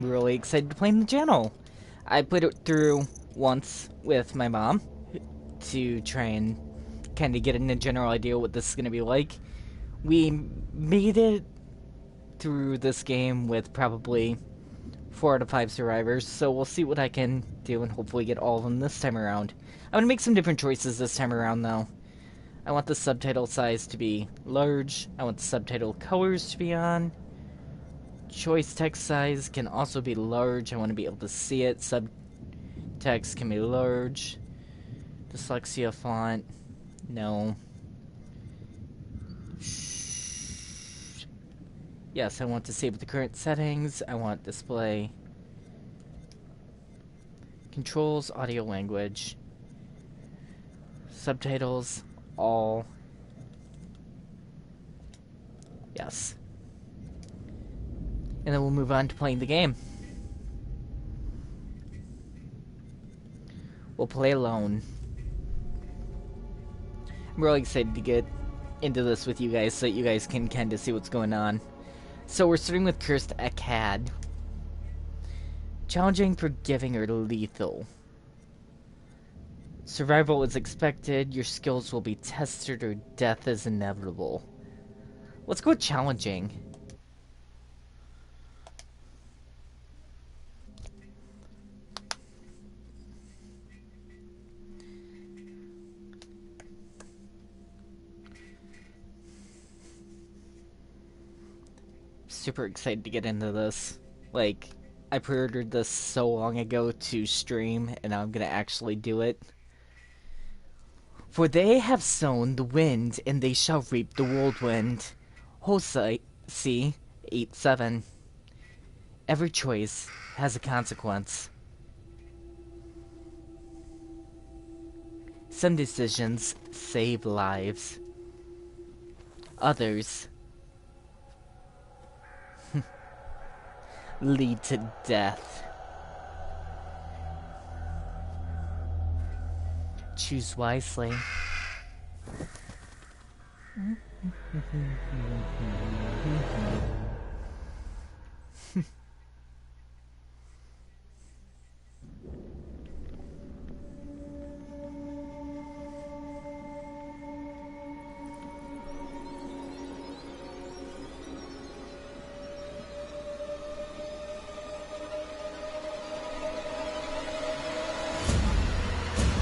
really excited to play in the channel. I played it through once with my mom to try and kind of get a general idea what this is going to be like. We made it through this game with probably 4 out of 5 survivors, so we'll see what I can do and hopefully get all of them this time around. I'm going to make some different choices this time around, though. I want the subtitle size to be large. I want the subtitle colors to be on. Choice text size can also be large. I want to be able to see it. Subtext can be large. Dyslexia font, no. Yes, I want to save the current settings. I want display. Controls, audio language. Subtitles, all. Yes. And then we'll move on to playing the game. We'll play alone. I'm really excited to get into this with you guys so that you guys can kind of see what's going on. So we're starting with Cursed Akkad. Challenging, forgiving, or lethal. Survival is expected, your skills will be tested, or death is inevitable. Let's go with challenging. Super excited to get into this. Like, I pre-ordered this so long ago to stream, and now I'm gonna actually do it. For they have sown the wind, and they shall reap the whirlwind. Hosea 8:7. Every choice has a consequence. Some decisions save lives. Others lead to death. Choose wisely.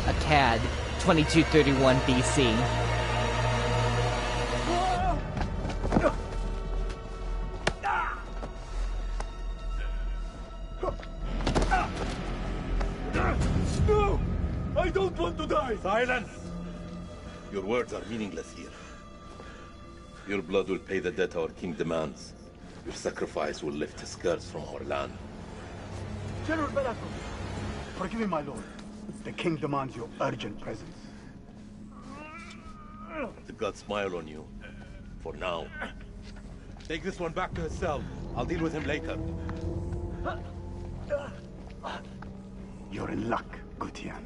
Akkad, 2231 BC. No! I don't want to die! Silence! Your words are meaningless here. Your blood will pay the debt our king demands. Your sacrifice will lift his curse from our land. General Bellator, forgive me, my lord. The king demands your urgent presence. The gods smile on you. For now. Take this one back to his cell. I'll deal with him later. You're in luck, Gutian.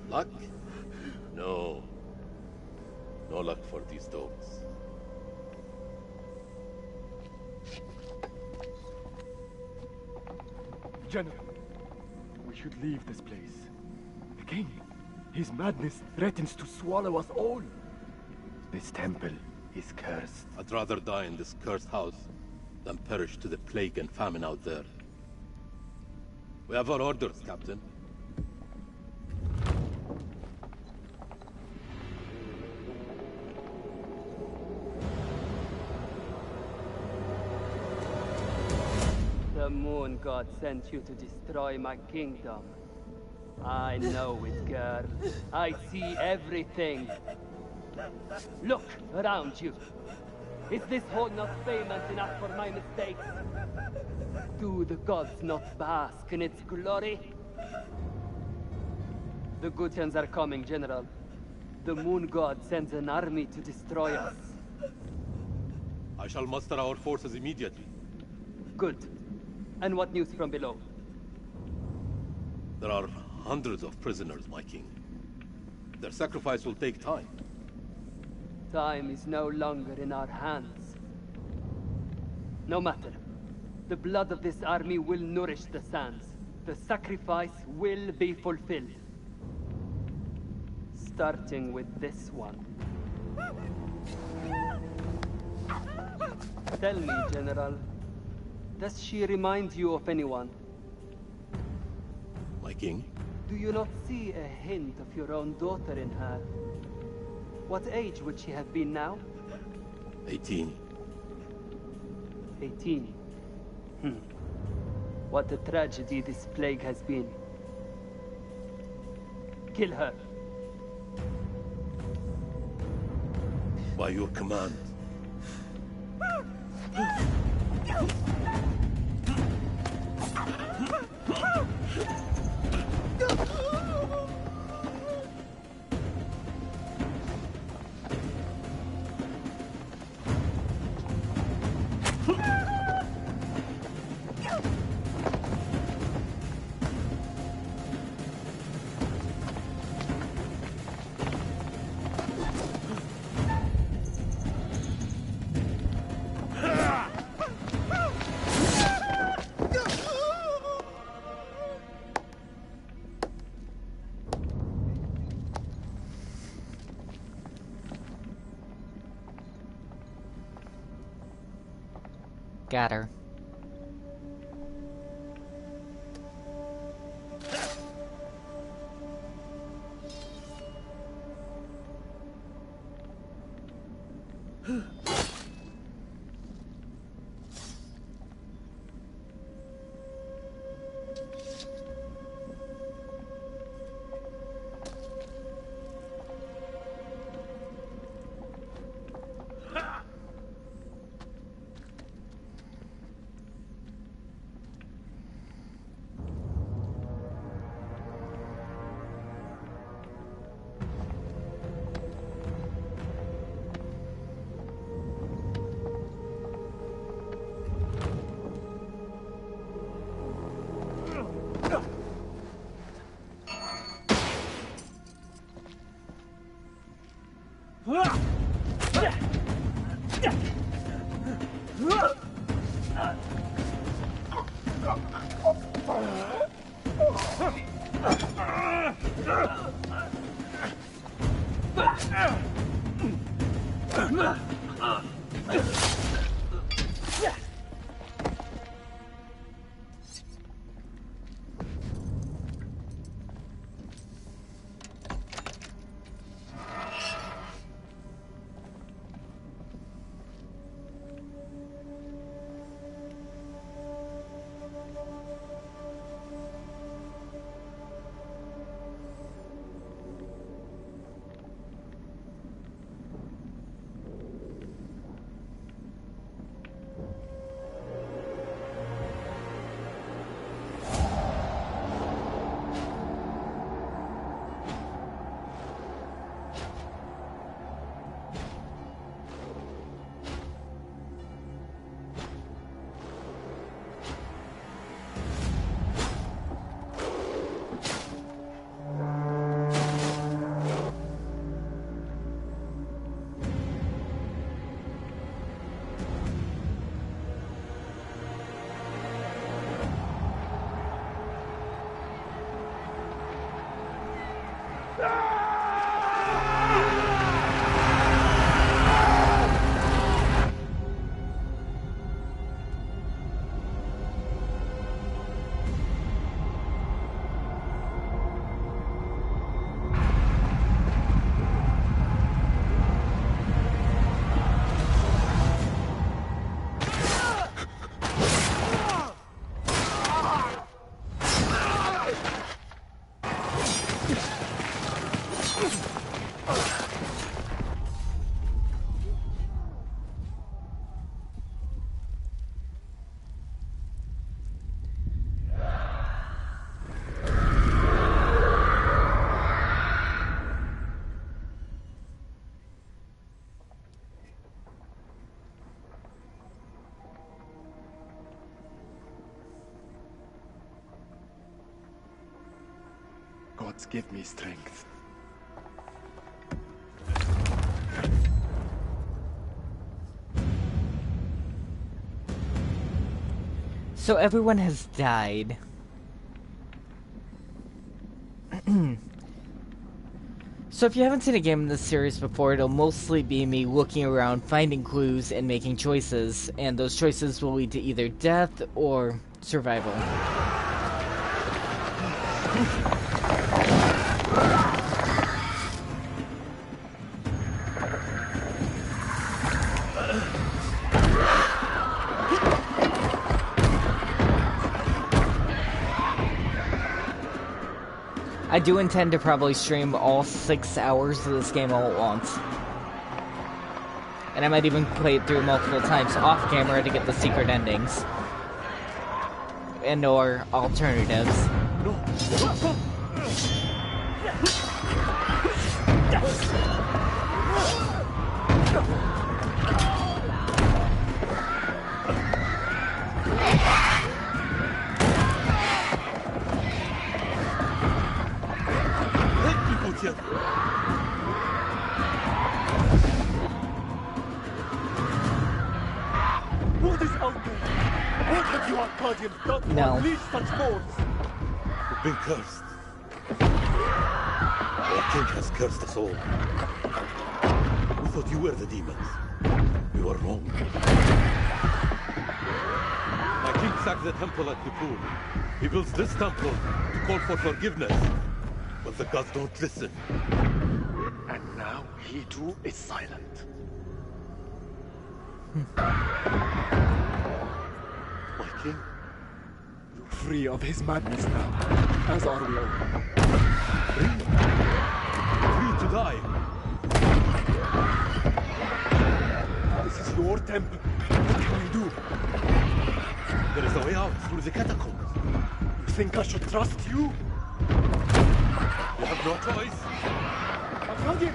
Luck? No. No luck for these dogs. General, we should leave this place. The king, his madness threatens to swallow us all. This temple is cursed. I'd rather die in this cursed house than perish to the plague and famine out there. We have our orders, Captain. The moon god sent you to destroy my kingdom. I know it, girl. I see everything. Look around you. Is this hall not famous enough for my mistakes? Do the gods not bask in its glory? The Gutians are coming, General. The moon god sends an army to destroy us. I shall muster our forces immediately. Good. And what news from below? There are hundreds of prisoners, my king. Their sacrifice will take time. Time is no longer in our hands. No matter. The blood of this army will nourish the sands. The sacrifice will be fulfilled. Starting with this one. Tell me, General, does she remind you of anyone? My king? Do you not see a hint of your own daughter in her? What age would she have been now? 18. 18. What a tragedy this plague has been. Kill her. By your command. Got her. Gods give me strength. So everyone has died. So if you haven't seen a game in this series before, it'll mostly be me looking around, finding clues, and making choices, and those choices will lead to either death or survival. I do intend to probably stream all 6 hours of this game all at once. And I might even play it through multiple times off camera to get the secret endings. And or alternatives. What is out there? What have you Arcadians done to No. unleash such force? We've been cursed. Our king has cursed us all. We thought you were the demons. We were wrong. My king sacked the temple at Nippur. He builds this temple to call for forgiveness. But the gods don't listen. And now he too is silent. My king? You're free of his madness now, as are we all. Free? Free to die? This is your temple. What can we do? There is a way out through the catacombs. You think I should trust you? You have no choice. Arcadian!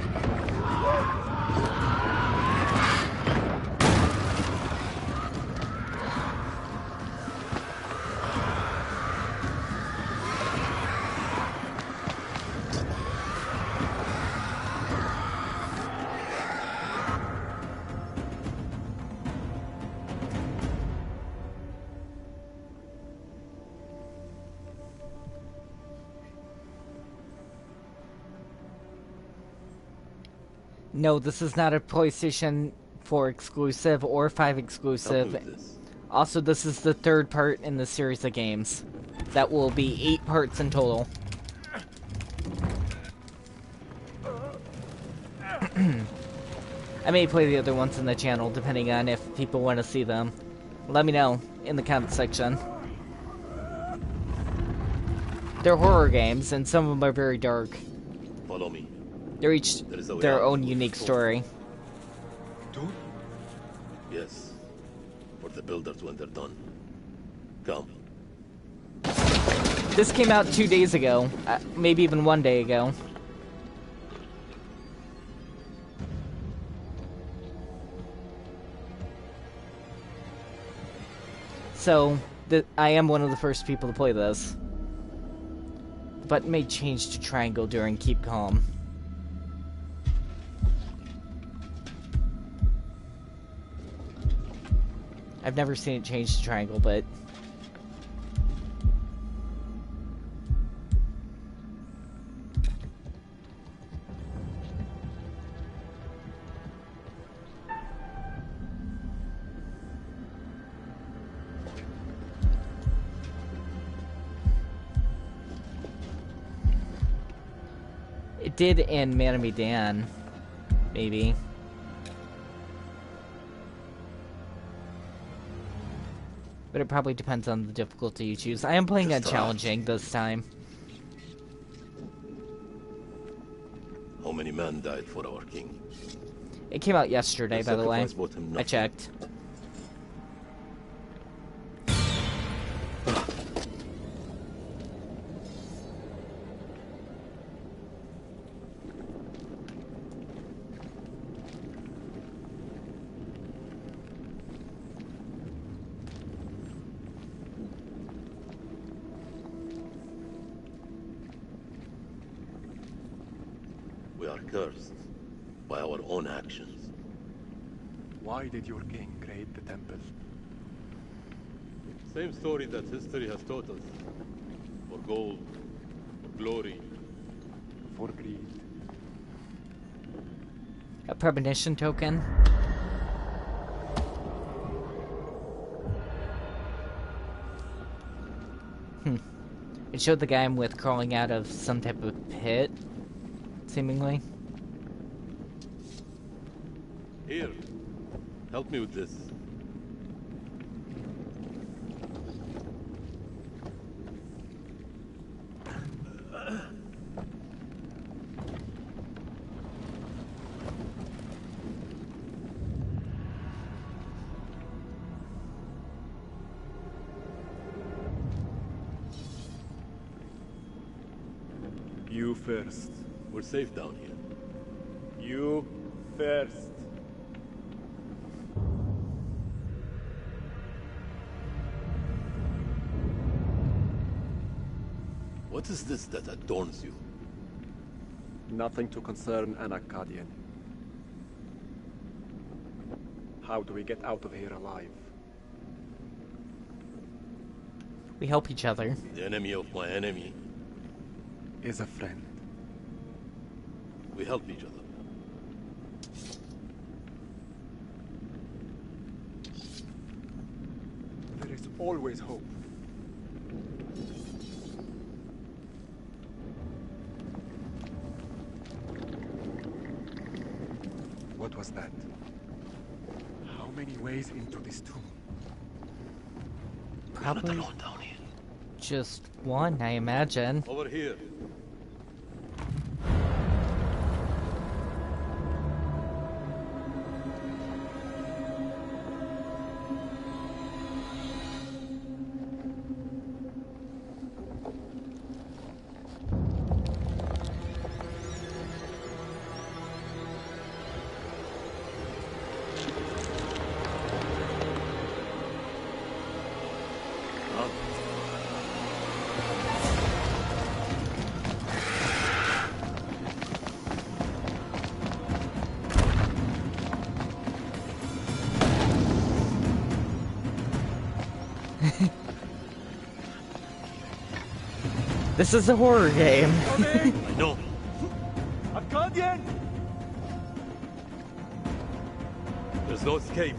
No, this is not a PlayStation 4 exclusive or 5 Don't exclusive. believe this. Also, this is the third part in the series of games. That will be 8 parts in total. I may play the other ones in the channel, depending on if people want to see them. Let me know in the comment section. They're horror games, and some of them are very dark. Follow me. They're each There is a way their out own through unique the door. story. Dude, Yes. For the builders when they're done. Come. This came out 2 days ago, maybe even 1 day ago. So, I am one of the first people to play this. The button may change to triangle during Keep Calm. I've never seen it change to triangle, but... It did in Manami Dan, maybe. But it probably depends on the difficulty you choose. I am playing on Just challenging this time. How many men died for our king? It came out yesterday, The by the way. sacrifice brought him I nothing. checked. We are cursed by our own actions. why did your king create the temple? Same story that history has taught us. For gold, for glory. For greed. A premonition token. It showed the guy I'm with crawling out of some type of pit, seemingly. Here, help me with this. You first. We're safe down here. You first. What is this that adorns you? Nothing to concern an Akkadian. How do we get out of here alive? We help each other. The enemy of my enemy. Is a friend. We help each other. There is always hope. What was that? How many ways into this tomb? Probably Not alone down here. just one, I imagine. Over here. This is a horror game. I know. Akkadian! There's no escape.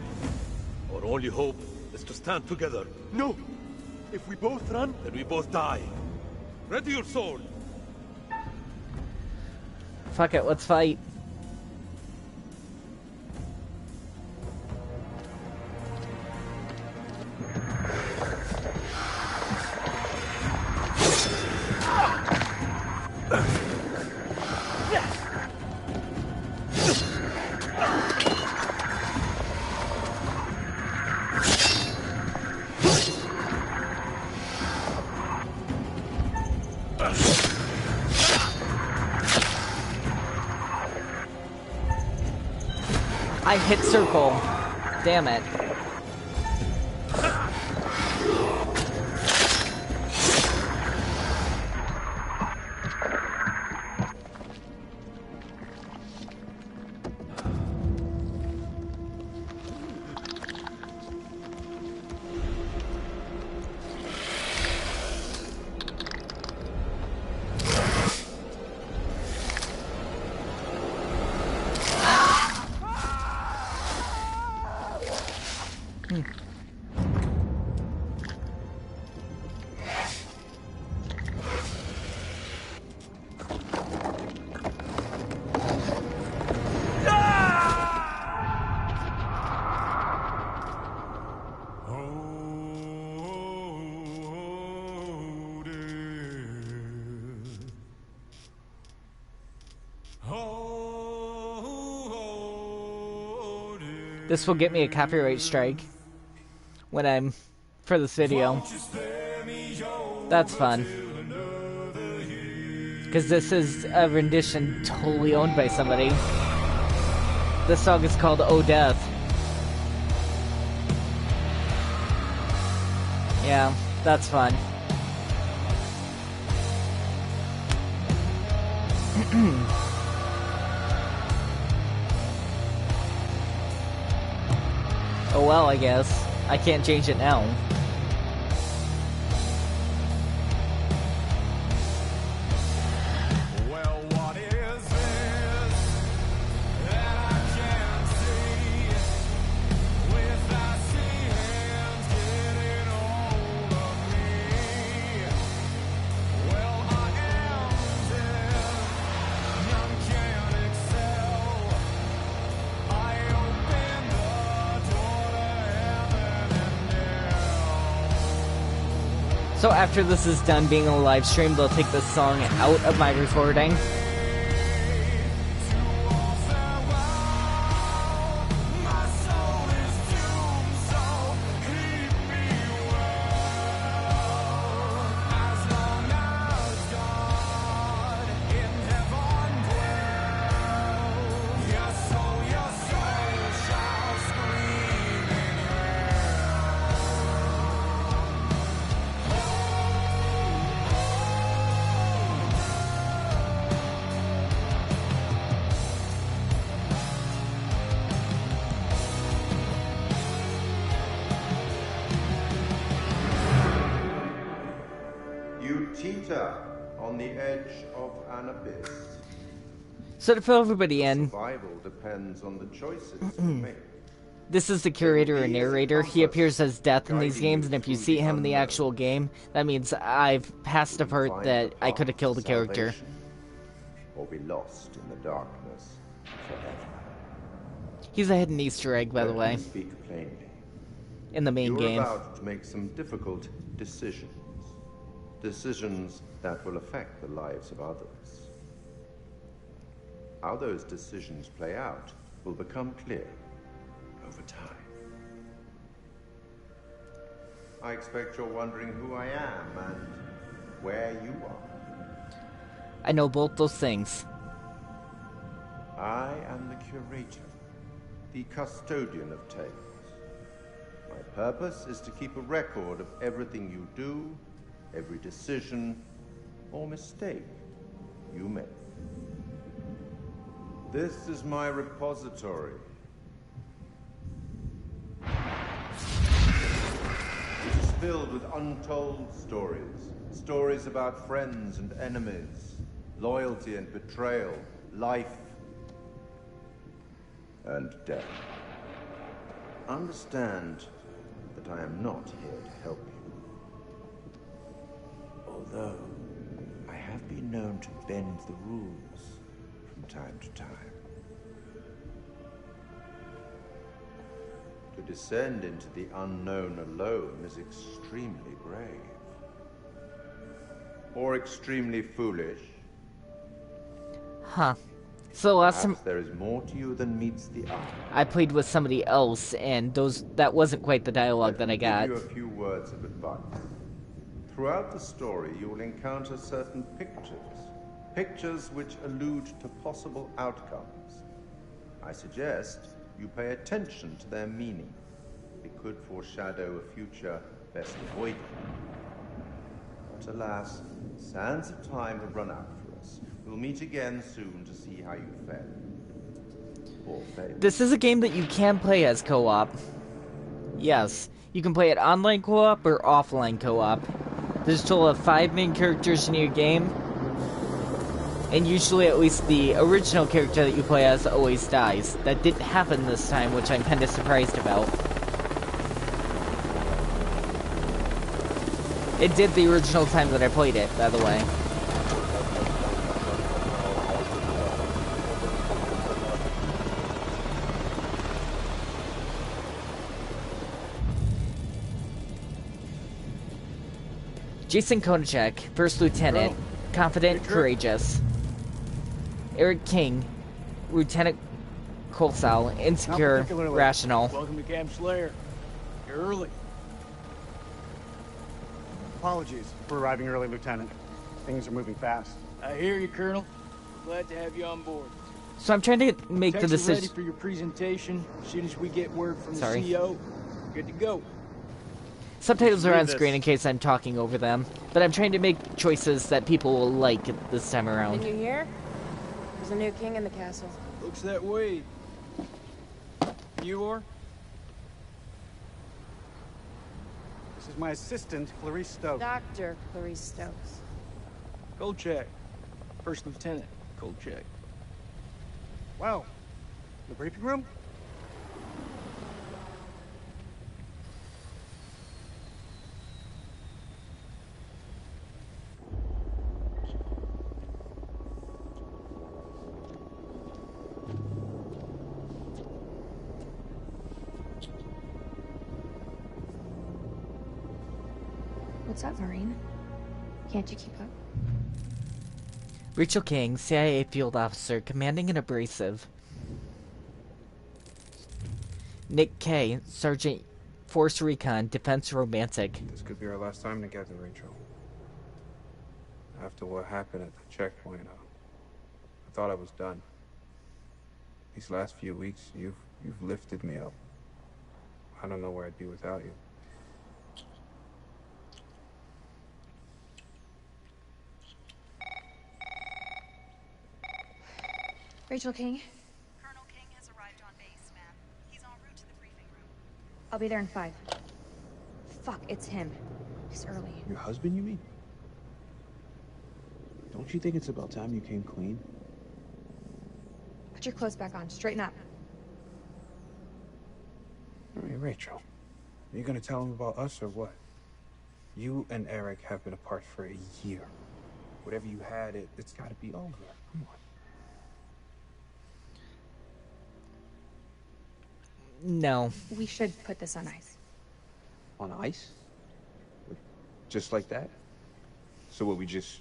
Our only hope is to stand together. No! If we both run, Then we both die. Ready your sword. Fuck it, let's fight. I hit circle. Damn it. This will get me a copyright strike when I'm for this video. That's fun. Because this is a rendition totally owned by somebody. This song is called Oh Death. Yeah, that's fun. Oh well, I guess. I can't change it now. So after this is done being a live stream, they'll take this song out of my recording. You teeter on the edge of an abyss. So to fill everybody in, Survival depends on the choices you make. this is the curator and narrator. He appears as Death in these games, and if you see him in the actual game, that means I've passed a part that I could have killed the character. Or be lost in the darkness forever. He's a hidden Easter egg, by the Let way, me speak plainly. in the main You're game. about to make some difficult decisions. Decisions that will affect the lives of others. How those decisions play out will become clear over time. I expect you're wondering who I am and where you are. I know both those things. I am the curator, the custodian of tales. My purpose is to keep a record of everything you do, every decision or mistake you make. This is my repository. It is filled with untold stories. Stories about friends and enemies, loyalty and betrayal, life and death. Understand that I am not here to help you. Although I have been known to bend the rules from time to time. To descend into the unknown alone is extremely brave. Or extremely foolish. Huh. So last time Perhaps there is more to you than meets the eye. I played with somebody else, and that wasn't quite the dialogue that I Let got. me give you a few words of advice. Throughout the story, you will encounter certain pictures which allude to possible outcomes. I suggest you pay attention to their meaning. It could foreshadow a future best avoided. But alas, sands of time have run out for us. We'll meet again soon to see how you fared. Or failed. This is a game that you can play as co-op. Yes, you can play it online co-op or offline co-op. There's a total of 5 main characters in your game. And usually at least the original character that you play as always dies. That didn't happen this time, which I'm kinda surprised about. It did the original time that I played it, by the way. Jason Konachek, First Lieutenant, confident, courageous. Eric King, Lieutenant Colsal, insecure, rational. Welcome to Camp Slayer. You're early. Apologies for arriving early, Lieutenant. Things are moving fast. I hear you, Colonel. Glad to have you on board. So I'm trying to make the Techs are ready decision. for your presentation. As soon as we get word from Sorry. the CEO, good to go. Subtitles are on this. screen in case I'm talking over them, but I'm trying to make choices that people will like this time Did around. you hear? There's a new king in the castle. Looks that way. You are? This is my assistant, Clarice Stokes. Dr. Clarice Stokes. Kolchak. First Lieutenant Kolchak. Wow. The briefing room? What's What's up, Marine? Can't you keep up? Rachel King, CIA field officer, commanding an abrasive. Nick Kay, Sergeant, Force Recon, defense romantic. This could be our last time together, Rachel. After what happened at the checkpoint, I thought I was done. These last few weeks, you've lifted me up. I don't know where I'd be without you. Rachel King? Colonel King has arrived on base, ma'am. He's en route to the briefing room. I'll be there in 5. Fuck, it's him. He's early. Your husband, you mean? Don't you think it's about time you came clean? Put your clothes back on. Straighten up. I mean, Rachel, are you gonna tell him about us or what? You and Eric have been apart for a year. Whatever you had, it's gotta be over. Come on. No. We should put this on ice. On ice? Just like that? So what, we just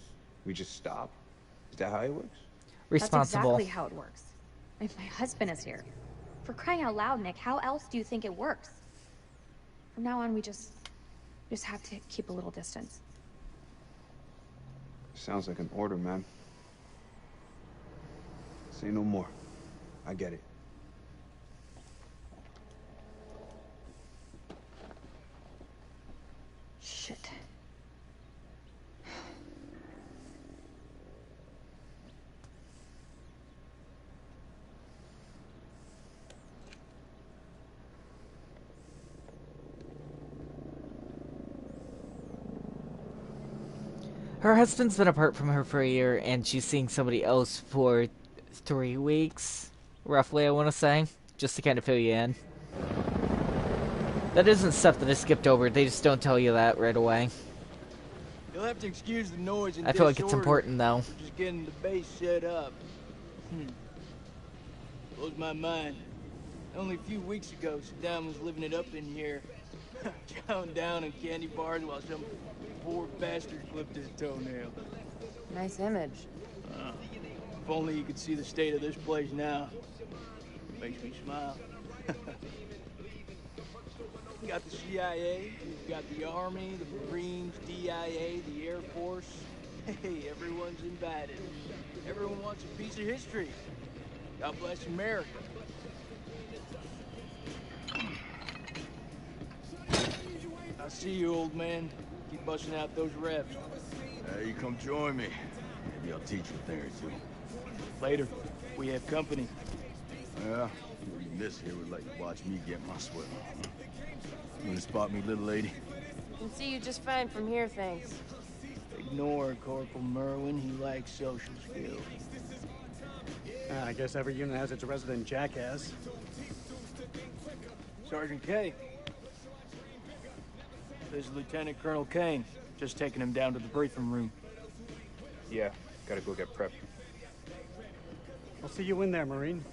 stop? Is that how it works? Responsible. That's exactly how it works. If my husband is here. For crying out loud, Nick, how else do you think it works? From now on, we just have to keep a little distance. Sounds like an order, ma'am. Say no more. I get it. Shit. Her husband's been apart from her for a year, and she's seeing somebody else for 3 weeks, roughly, I want to say, just to kind of fill you in. That isn't stuff that I skipped over, they just don't tell you that right away. You'll have to excuse the noise and I feel like it's disorder. important, though. We're just getting the base set up. Blows my mind. Only a few weeks ago, Saddam was living it up in here. Chowing down on candy bars while some poor bastard clipped his toenail. Nice image. If only you could see the state of this place now. Makes me smile. You got the CIA, you've got the Army, the Marines, DIA, the Air Force. Hey, everyone's invited. Everyone wants a piece of history. God bless America. I see you, old man. Keep busting out those reps. You come join me. Maybe I'll teach you a thing or two. Later. We have company. Yeah, reading this here would like to watch me get my sweat on. You wanna spot me, little lady? Can see you just fine from here, thanks. Ignore Corporal Merwin. He lacks social skills. I guess every unit has its resident jackass. Sergeant K. This is Lieutenant Colonel Kane. Just taking him down to the briefing room. Yeah, gotta go get prepped. I'll see you in there, Marine.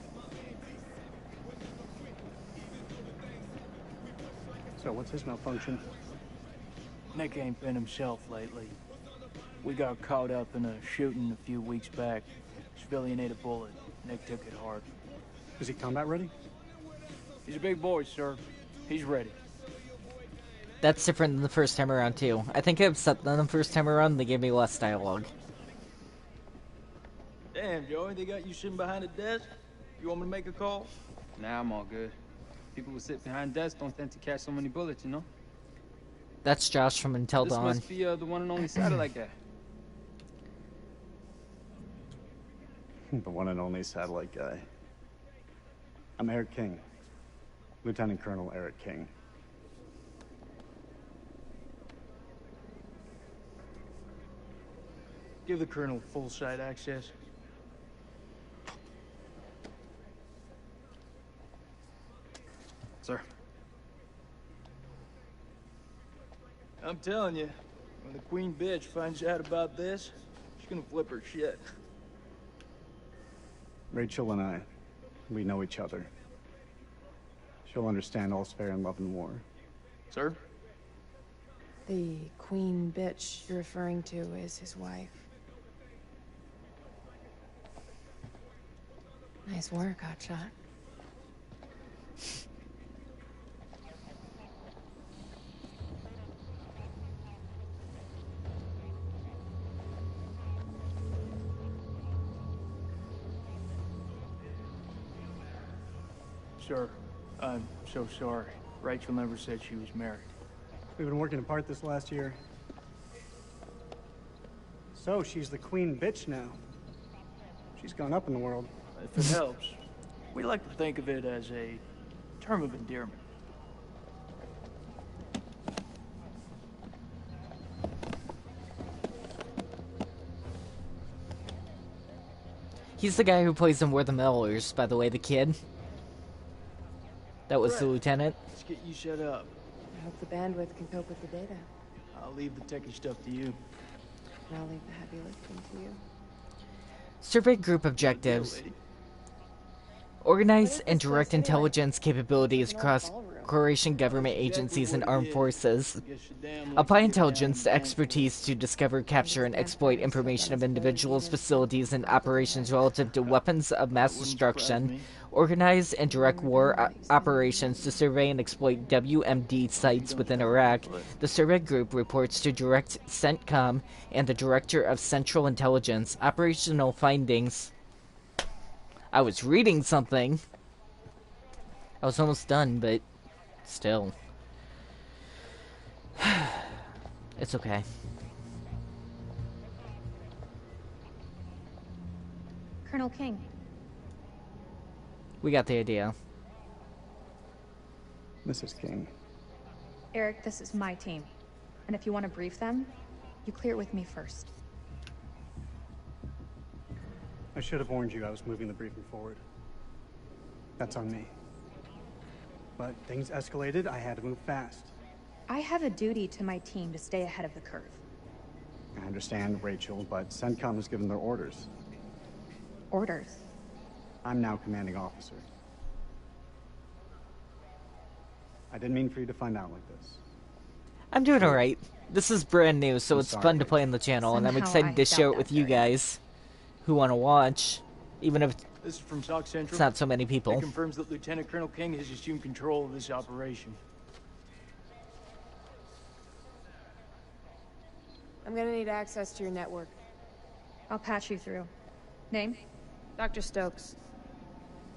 So, what's his malfunction? Nick ain't been himself lately. We got caught up in a shooting a few weeks back. Civilian ate a bullet. Nick took it hard. Is he combat ready? He's a big boy, sir. He's ready. That's different than the first time around, too. I think I upset them the first time around, they gave me less dialogue. Damn, Joey, they got you sitting behind a desk? You want me to make a call? Nah, I'm all good. People who sit behind desks don't tend to catch so many bullets, you know? That's Josh from Until This Dawn. must be the one and only satellite guy. The one and only satellite guy. I'm Eric King. Lieutenant Colonel Eric King. Give the Colonel full site access. Sir. I'm telling you, when the Queen bitch finds out about this, she's gonna flip her shit. Rachel and I, we know each other. She'll understand all's fair in love and war. Sir? The queen bitch you're referring to is his wife. Nice work, Hotshot. Sir, I'm so sorry. Rachel never said she was married. We've been working apart this last year. So, she's the queen bitch now. She's gone up in the world. If it helps, we like to think of it as a term of endearment. He's the guy who plays in We're the Millers, by the way, the kid. That was Brett, the lieutenant. Let's get you set up. I hope the bandwidth can cope with the data. I'll leave the techie stuff to you. And I'll leave the heavy lifting to you. Survey group objectives. Organize and direct intelligence capabilities across Croatian government agencies and armed forces. Apply intelligence to expertise to discover, capture, and exploit information of individuals, facilities, and operations relative to weapons of mass destruction. Organize and direct war operations to survey and exploit WMD sites within Iraq. The survey group reports to Direct CENTCOM and the Director of Central Intelligence. Operational findings. I was reading something. I was almost done, but still. It's okay. Colonel King. We got the idea. Mrs. King. Eric, this is my team. And if you want to brief them, you clear it with me first. I should have warned you I was moving the briefing forward. That's on me. But things escalated, I had to move fast. I have a duty to my team to stay ahead of the curve. I understand, Rachel, but CENTCOM has given their orders. Orders? I'm now commanding officer. I didn't mean for you to find out like this. I'm doing alright. This is brand new, so it's fun to play on the channel, and I'm Somehow excited to I share it doubt with that you very guys who want to watch, even if This is from SOC Central. it's not so many people. It confirms that Lieutenant Colonel King has assumed control of this operation. I'm gonna need access to your network. I'll patch you through. Name? Dr. Stokes.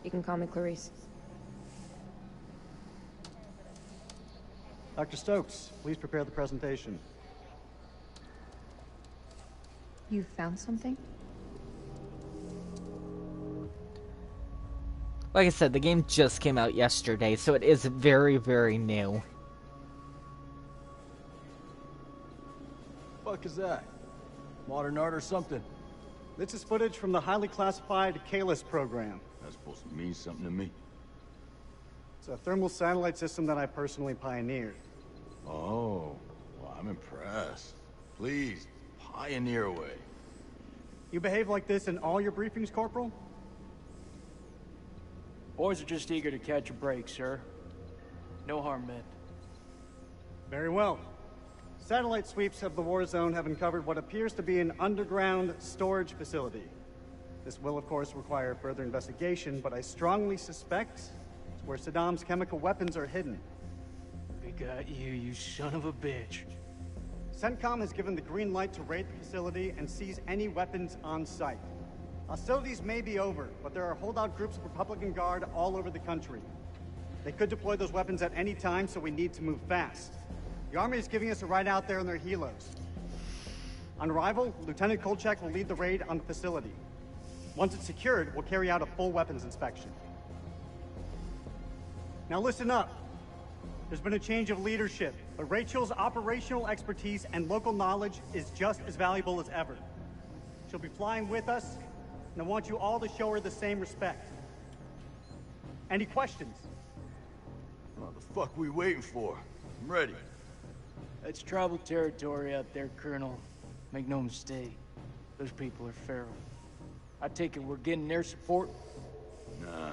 You can call me Clarice. Dr. Stokes, please prepare the presentation. You found something? Like I said, the game just came out yesterday, so it is very, very new. Fuck is that? Modern art or something? This is footage from the highly classified Kalis program. That's supposed to mean something to me. It's a thermal satellite system that I personally pioneered. Oh, well, I'm impressed. Please, pioneer away. You behave like this in all your briefings, Corporal? Boys are just eager to catch a break, sir. No harm meant. Very well. Satellite sweeps of the war zone have uncovered what appears to be an underground storage facility. This will, of course, require further investigation, but I strongly suspect it's where Saddam's chemical weapons are hidden. We got you, you son of a bitch. CENTCOM has given the green light to raid the facility and seize any weapons on site. Hostilities may be over, but there are holdout groups of Republican Guard all over the country. They could deploy those weapons at any time, so we need to move fast. The Army is giving us a ride out there in their helos. On arrival, Lieutenant Kolchak will lead the raid on the facility. Once it's secured, we'll carry out a full weapons inspection. Now listen up. There's been a change of leadership, but Rachel's operational expertise and local knowledge is just as valuable as ever. She'll be flying with us, and I want you all to show her the same respect. Any questions? What the fuck we waiting for? I'm ready. That's tribal territory out there, Colonel. Make no mistake. Those people are feral. I take it we're getting their support? Nah.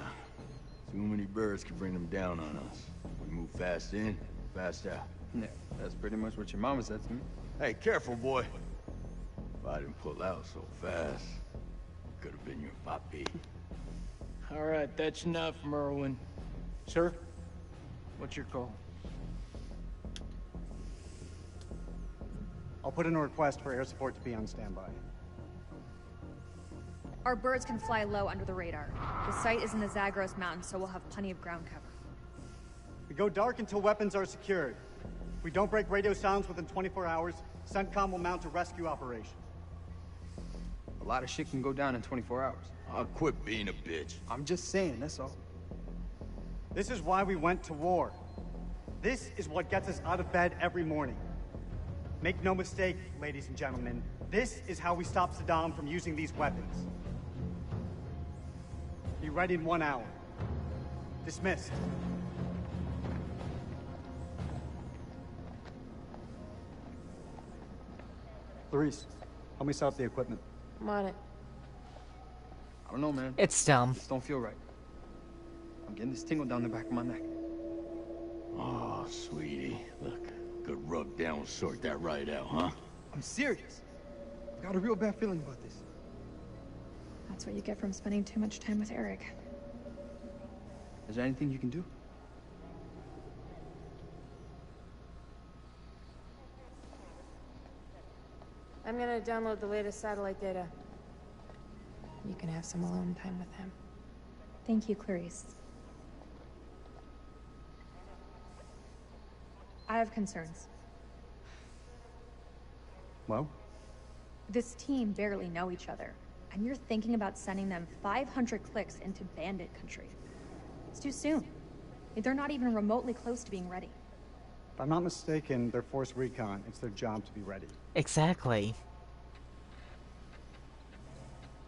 Too many birds could bring them down on us. We move fast in, fast out. No. That's pretty much what your mama said to me. Hey, careful, boy. If I didn't pull out so fast, could have been your papi. All right, that's enough, Merwin. Sir, what's your call? I'll put in a request for air support to be on standby. Our birds can fly low under the radar. The site is in the Zagros Mountains, so we'll have plenty of ground cover. We go dark until weapons are secured. If we don't break radio silence within 24 hours, CENTCOM will mount a rescue operation. A lot of shit can go down in 24 hours. I'll quit being a bitch. I'm just saying, that's all. This is why we went to war. This is what gets us out of bed every morning. Make no mistake, ladies and gentlemen, this is how we stop Saddam from using these weapons. Be ready in 1 hour. Dismissed. Clarice, help me set up the equipment. I'm on it. I don't know, man. It's dumb. This don't feel right. I'm getting this tingle down the back of my neck. Oh, sweetie. Look, good rub down will sort that right out, huh? I'm serious. I got a real bad feeling about this. That's what you get from spending too much time with Eric. Is there anything you can do? I'm gonna download the latest satellite data. You can have some alone time with him. Thank you, Clarice. I have concerns. Well? This team barely know each other, and you're thinking about sending them 500 clicks into bandit country. It's too soon. They're not even remotely close to being ready. If I'm not mistaken, they're force recon. It's their job to be ready. Exactly.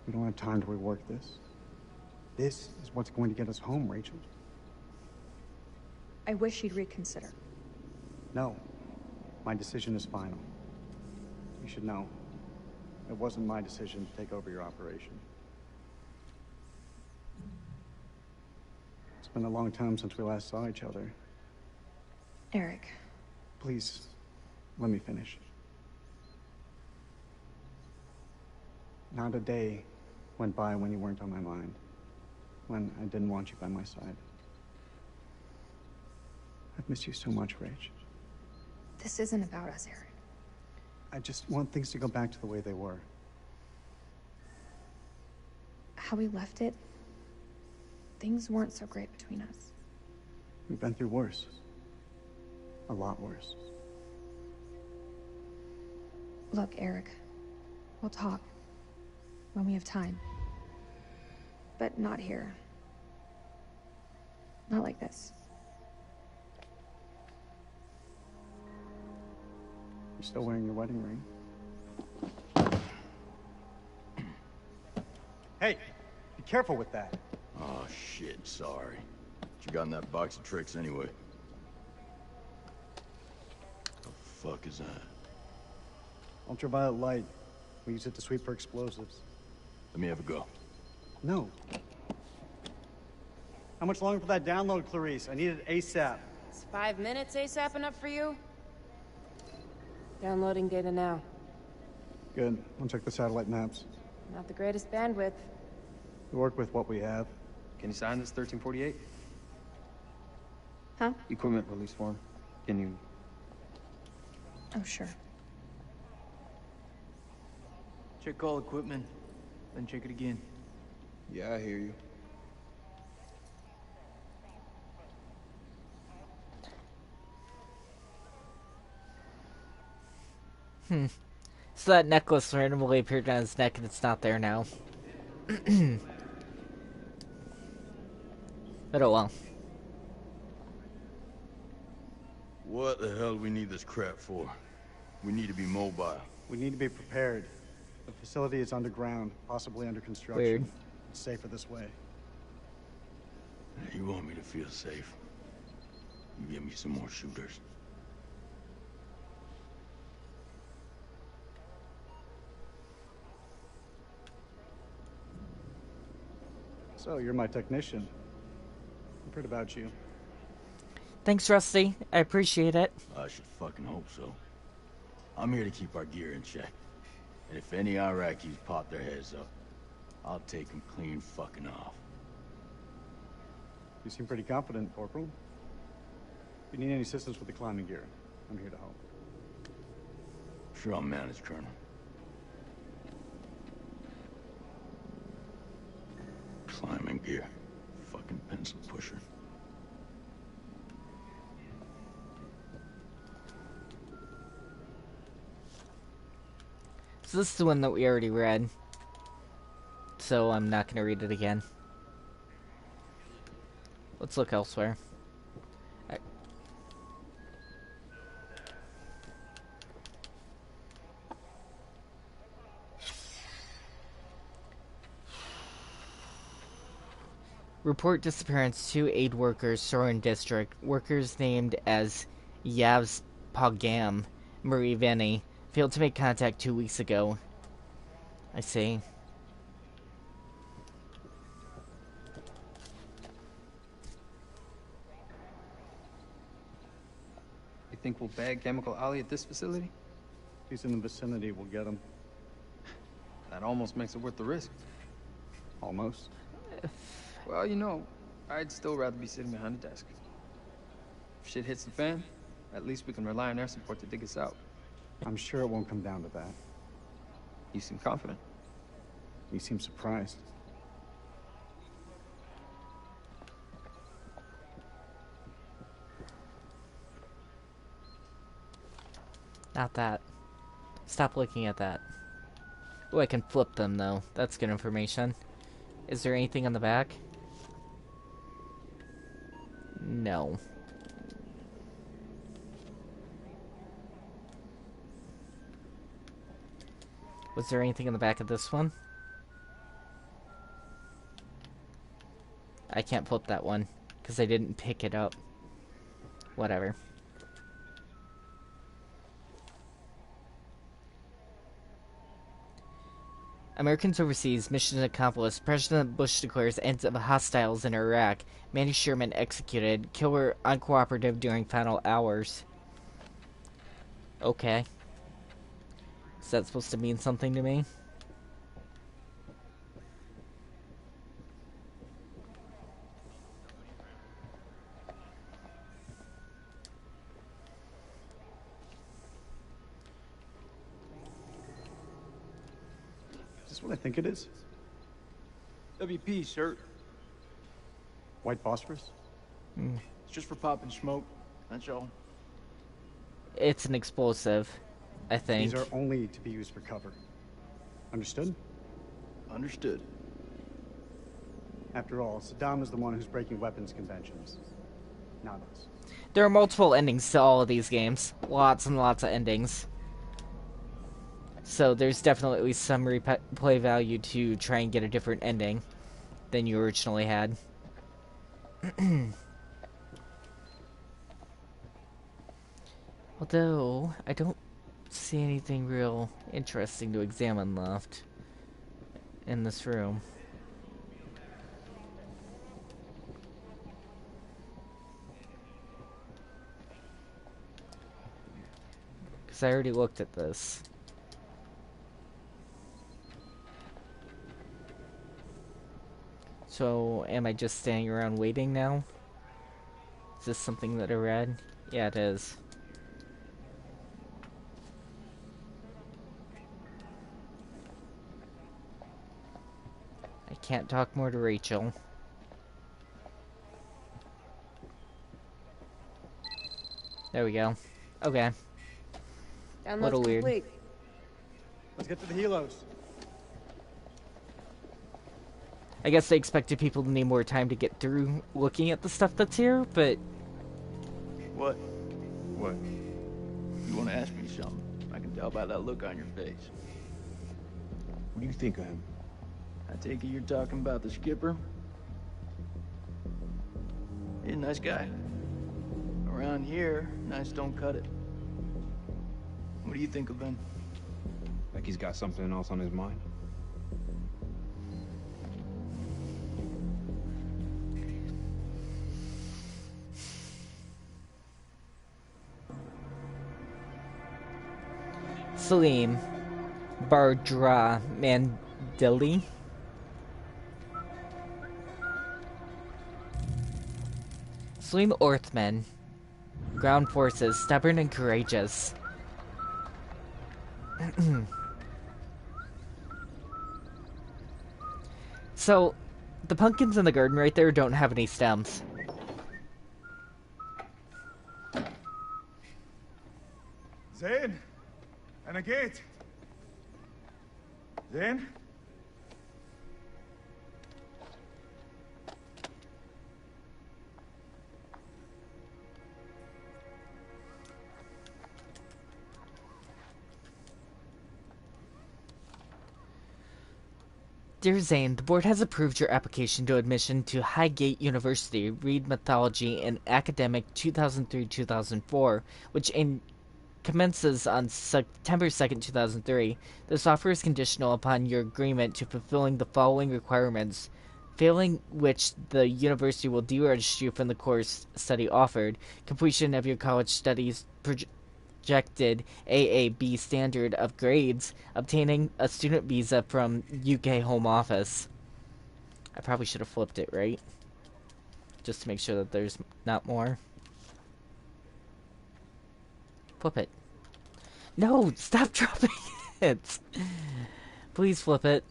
We don't have time to rework this. This is what's going to get us home, Rachel. I wish you'd reconsider. No. My decision is final. You should know. It wasn't my decision to take over your operation. It's been a long time since we last saw each other. Eric. Please, let me finish. Not a day went by when you weren't on my mind. When I didn't want you by my side. I've missed you so much, Rach. This isn't about us, Eric. I just want things to go back to the way they were. How we left it, things weren't so great between us. We've been through worse. A lot worse. Look, Eric, we'll talk when we have time. But not here. Not like this. You're still wearing your wedding ring. Hey, be careful with that. Oh, shit, sorry. What you got in that box of tricks, anyway? The fuck is that? Ultraviolet light. We use it to sweep for explosives. Let me have a go. No. How much longer for that download, Clarice? I need it ASAP. Is 5 minutes ASAP enough for you? Downloading data now. Good. I'll check the satellite maps. Not the greatest bandwidth. We work with what we have. Can you sign this 1348? Huh? Equipment release form. Can you... Oh, sure. Check all equipment, then check it again. Yeah, I hear you. So that necklace randomly appeared on his neck and it's not there now. But oh well. What the hell do we need this crap for? We need to be mobile. We need to be prepared. The facility is underground, possibly under construction. Weird. It's safer this way. You want me to feel safe? You give me some more shooters. So, you're my technician. I've heard about you. Thanks, Rusty. I appreciate it. I should fucking hope so. I'm here to keep our gear in check. And if any Iraqis pop their heads up, I'll take them clean fucking off. You seem pretty confident, Corporal. If you need any assistance with the climbing gear, I'm here to help. Sure I'll manage, Colonel. Climbing gear. Fucking pencil pusher. So this is the one that we already read. So I'm not going to read it again. Let's look elsewhere. Report disappearance 2 aid workers, Soren District. Workers named as Yavs Pogam, Marie Vanny, failed to make contact 2 weeks ago. I see. You think we'll bag Chemical Ali at this facility? If he's in the vicinity, we'll get him. That almost makes it worth the risk. Almost. Well, you know, I'd still rather be sitting behind a desk. If shit hits the fan, at least we can rely on air support to dig us out. I'm sure it won't come down to that. You seem confident. You seem surprised. Not that. Stop looking at that. Oh, I can flip them, though. That's good information. Is there anything on the back? No. Was there anything in the back of this one? I can't flip that one, because I didn't pick it up. Whatever. Americans overseas, mission accomplished. President Bush declares end of hostiles in Iraq. Manny Sherman executed. Killer uncooperative during final hours. Okay. Is that supposed to mean something to me? Is this what I think it is? WP shirt. White phosphorus? It's just for popping smoke. That's all. It's an explosive, I think. These are only to be used for cover. Understood? Understood. After all, Saddam is the one who's breaking weapons conventions, not us. There are multiple endings to all of these games. Lots and lots of endings. So there's definitely some replay value to try and get a different ending than you originally had. Although, I don't see anything real interesting to examine left in this room. Because I already looked at this. So, am I just standing around waiting now? Is this something that I read? Yeah, it is. I can't talk more to Rachel. There we go. Okay. Download's Little weird. complete. Let's get to the helos. I guess they expected people to need more time to get through looking at the stuff that's here, but... What? What? You want to ask me something? I can tell by that look on your face. What do you think of him? I take it you're talking about the skipper? He's a nice guy. Around here, nice don't cut it. What do you think of him? Like he's got something else on his mind? Salim Bardra Mandili. Salim Orthman. Ground forces, stubborn and courageous. So, the pumpkins in the garden right there don't have any stems. Zain? And a gate? Zain? Dear Zane, the board has approved your application to admission to Highgate University, Read Mythology and Academic 2003-2004, which commences on September 2nd, 2003. This offer is conditional upon your agreement to fulfilling the following requirements, failing which the university will deregister you from the course study offered, completion of your college studies projected AAB standard of grades, obtaining a student visa from UK Home Office. I probably should have flipped it, right? Just to make sure that there's not more. Flip it. No, stop dropping it. Please flip it.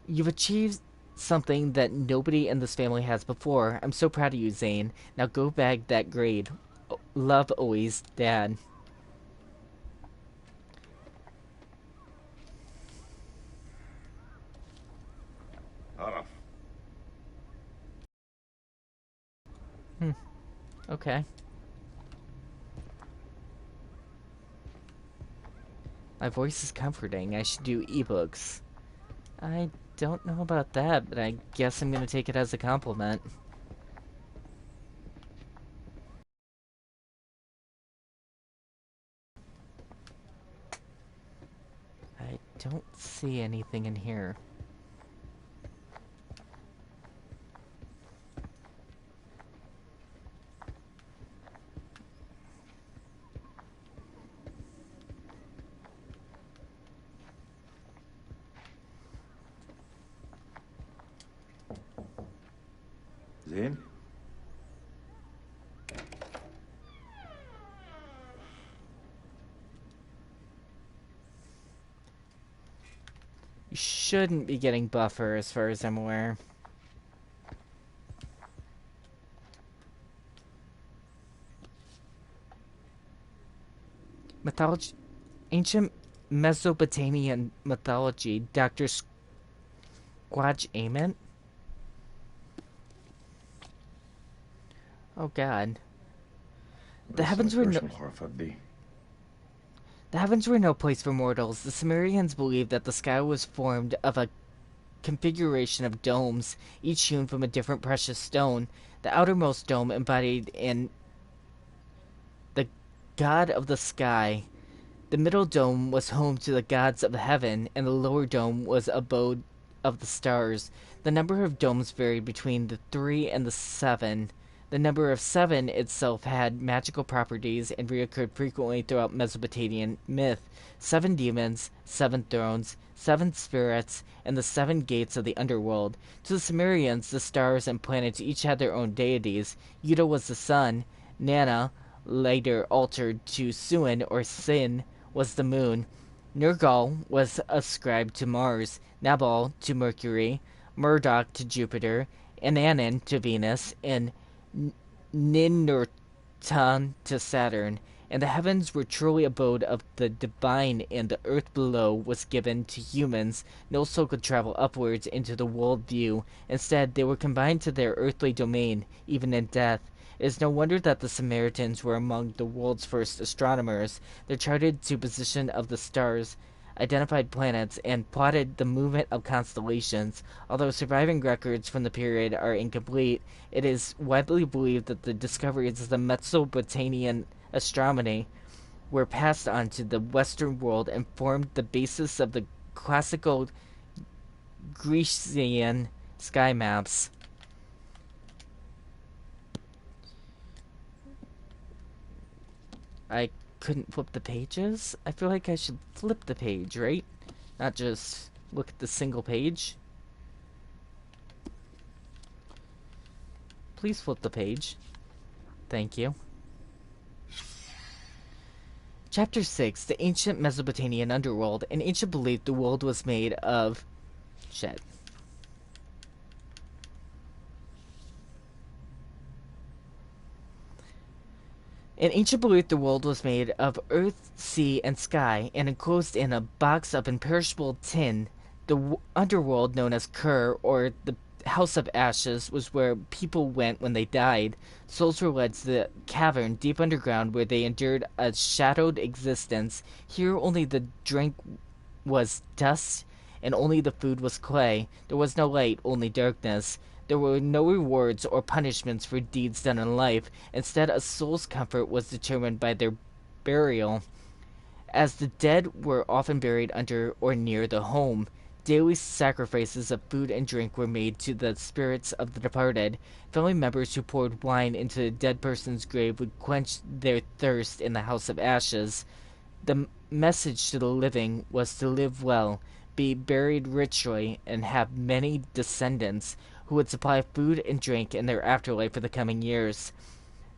You've achieved something that nobody in this family has before. I'm so proud of you, Zane. Now go bag that grade. Love always, Dad. Araf. Okay. My voice is comforting. I should do ebooks. I don't know about that, but I guess I'm gonna take it as a compliment. I don't see anything in here. Zain? You shouldn't be getting buffer as far as I'm aware. Mythology, ancient Mesopotamian mythology, Dr. Squadge Ament? Oh God. The heavens were no place for mortals. The Sumerians believed that the sky was formed of a configuration of domes, each hewn from a different precious stone. The outermost dome embodied in the god of the sky. The middle dome was home to the gods of heaven, and the lower dome was abode of the stars. The number of domes varied between the 3 and the 7. The number of 7 itself had magical properties and reoccurred frequently throughout Mesopotamian myth. 7 demons, 7 thrones, 7 spirits, and the 7 gates of the underworld. To the Sumerians, the stars and planets each had their own deities. Yuta was the sun. Nana, later altered to Suin or Sin, was the moon. Nergal was ascribed to Mars, Nabal to Mercury, Murdoch to Jupiter, Annan to Venus, and Ninurtan to Saturn. And the heavens were truly abode of the divine, and the earth below was given to humans. No soul could travel upwards into the world view. Instead, they were confined to their earthly domain, even in death. It is no wonder that the Samaritans were among the world's first astronomers. They charted the position of the stars, identified planets, and plotted the movement of constellations. Although surviving records from the period are incomplete, it is widely believed that the discoveries of the Mesopotamian astronomy were passed on to the Western world and formed the basis of the classical Grecian sky maps. I couldn't flip the pages? I feel like I should flip the page, right? Not just look at the single page. Please flip the page. Thank you. Chapter 6, The Ancient Mesopotamian Underworld. In ancient belief, the world was made of... shit. In ancient belief, the world was made of earth, sea, and sky, and enclosed in a box of imperishable tin. The underworld, known as Kur, or the House of Ashes, was where people went when they died. Souls were led to the cavern deep underground where they endured a shadowed existence. Here only the drink was dust, and only the food was clay. There was no light, only darkness. There were no rewards or punishments for deeds done in life. Instead, a soul's comfort was determined by their burial, as the dead were often buried under or near the home. Daily sacrifices of food and drink were made to the spirits of the departed. Family members who poured wine into a dead person's grave would quench their thirst in the House of Ashes. The message to the living was to live well, be buried richly, and have many descendants who would supply food and drink in their afterlife for the coming years.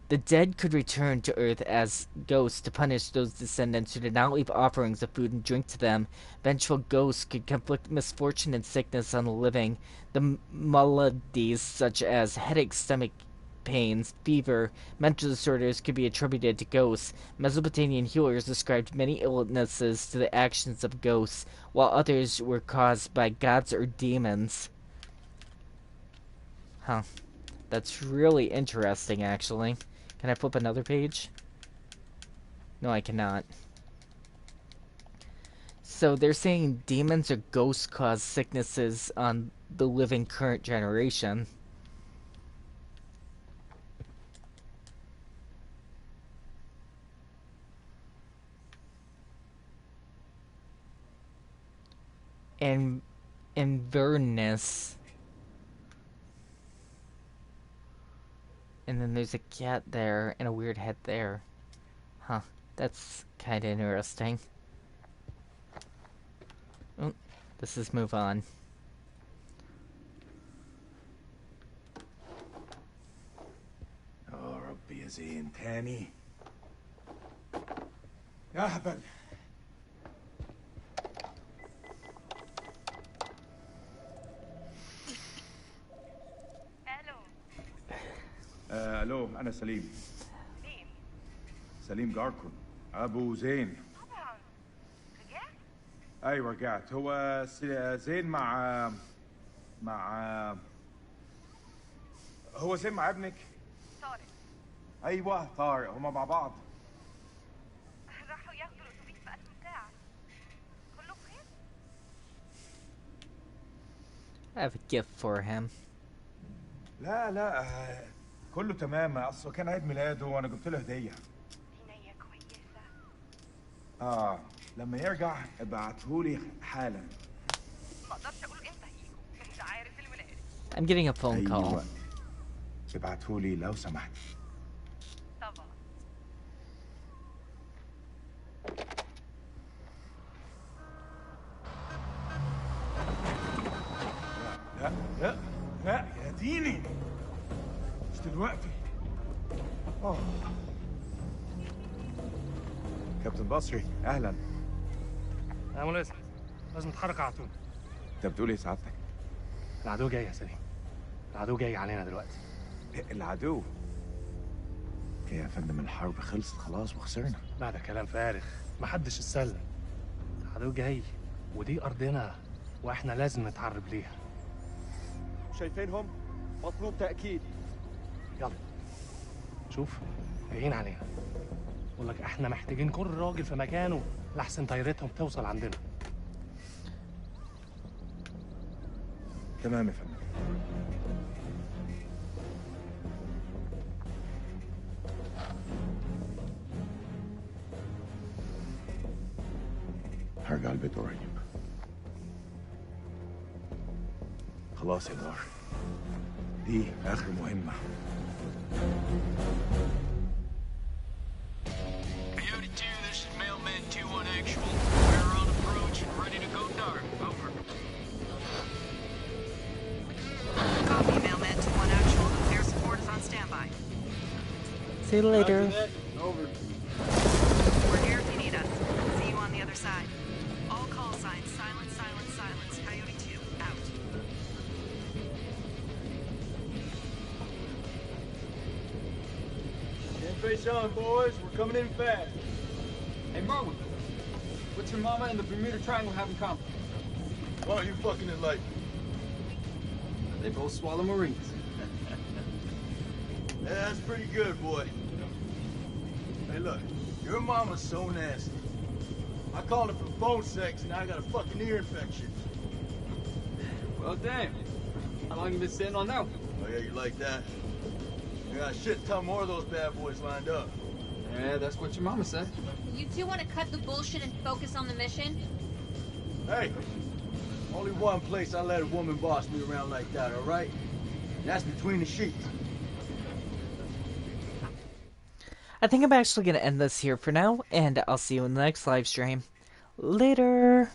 The dead could return to Earth as ghosts to punish those descendants who did not leave offerings of food and drink to them. Vengeful ghosts could inflict misfortune and sickness on the living. The maladies such as headaches, stomach pains, fever, mental disorders could be attributed to ghosts. Mesopotamian healers described many illnesses to the actions of ghosts, while others were caused by gods or demons. Huh. That's really interesting, actually. Can I flip another page? No, I cannot. So they're saying demons or ghosts cause sicknesses on the living current generation. And Inverness. And then there's a cat there and a weird head there. Huh. That's kind of interesting. Oh, let's just move on. يا ربي يا زين تاني يا هبل. الو انا سليم. سليم جاركون ابو زين. طبعا رجعت؟ ايوه رجعت. هو زين مع هو زين مع ابنك طارق. ايوه طارق، هما مع بعض. راحوا ياخدوا الاتوبيس في قد ساعة. كله بخير؟ I have a gift for him. لا كله تمام. اصله كان عيد ميلاده وانا جبت له هديه. هدية كويسة. لما يرجع ابعتهولي حالا. ما اقدرش اقول امتى هيجوا، انت عارف الولاد. I'm getting a phone call. ابعتهولي لو سمحت. طبعا. لا يا ديني، مش دلوقتي. كابتن بصري اهلا. يا مناسب، لازم نتحرك على طول. انت بتقول ايه سعادتك؟ العدو جاي يا سليم. العدو جاي علينا دلوقتي. العدو؟ يا فندم الحرب خلصت خلاص وخسرنا. لا ده كلام فارغ، محدش اتسلم. العدو جاي ودي ارضنا واحنا لازم نتعرب ليها. شايفينهم؟ مطلوب تأكيد. يلا شوف جايين علينا. بقول لك احنا محتاجين كل راجل في مكانه لحسن طيارتهم توصل عندنا. تمام يا فندم. هرجع البيت قريب. خلاص يا دار، دي آخر مهمة. Beauty to See you later. Over. We're here if you need us. See you on the other side. All call signs, silence, silence, silence. Coyote 2, out. Stand face on, boys. We're coming in fast. Hey, Merwin. What's your mama and the Bermuda Triangle have in common? Why don't you fucking enlighten me? They both swallow Marines. Yeah, that's pretty good, boy. Hey, look, your mama's so nasty. I called her for phone sex and I got a fucking ear infection. Well, damn. How long you been sitting on that one? Oh, yeah, you like that? I got a shit ton more of those bad boys lined up. Yeah, that's what your mama said. You two want to cut the bullshit and focus on the mission? Hey, only one place I let a woman boss me around like that, all right? And that's between the sheets. I think I'm actually going to end this here for now, and I'll see you in the next live stream. Later!